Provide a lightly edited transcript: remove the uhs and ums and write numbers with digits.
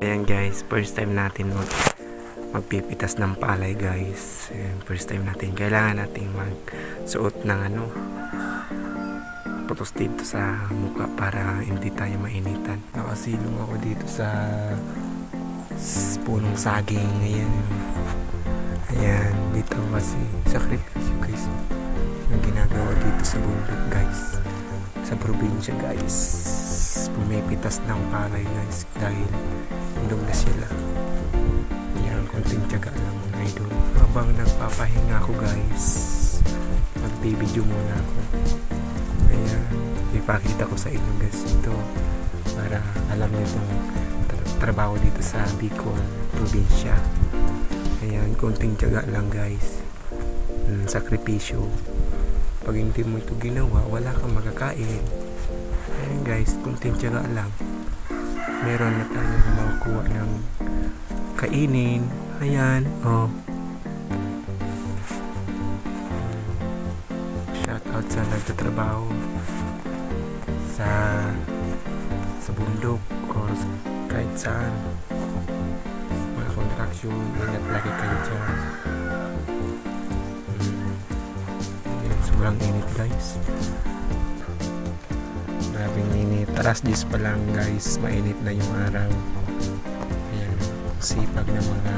Ayan guys, first time natin magpipitas ng palay guys. Ayan, first time natin. Kailangan natin magsuot ng putos dito sa mukha para hindi tayo mainitan. Nakasilong ako dito sa punong saging. Ayan, dito kasi sakripisyo guys. Yung ginagawa dito sa bundok guys. Sa probinsya guys. Pumipitas ng palay guys dahil indog na sila. Yan, konting tiyaga lang mga idol. Habang nagpapahinga ako guys, magbibideo muna ako. Ayan, ipakita ko sa inyo guys ito para alam niyo itong trabaho dito sa Bicol probinsya. Ayan, konting tiyaga lang guys. Sakripisyo. Pag hindi mo ito ginawa, wala kang makakain. Ayan guys, konting tiyaga lang. Meron na tayong makukuha ng kainin. Ayan, oh. Shout out sa nagtatrabaho sa bundok o kahit saan. Mga kontraksyon, ingat lagi kayo dyan. Ayan, sobrang init guys. Grabing init. Alas 10 pa lang guys, mainit na yung araw. Ayan, sipag ng mga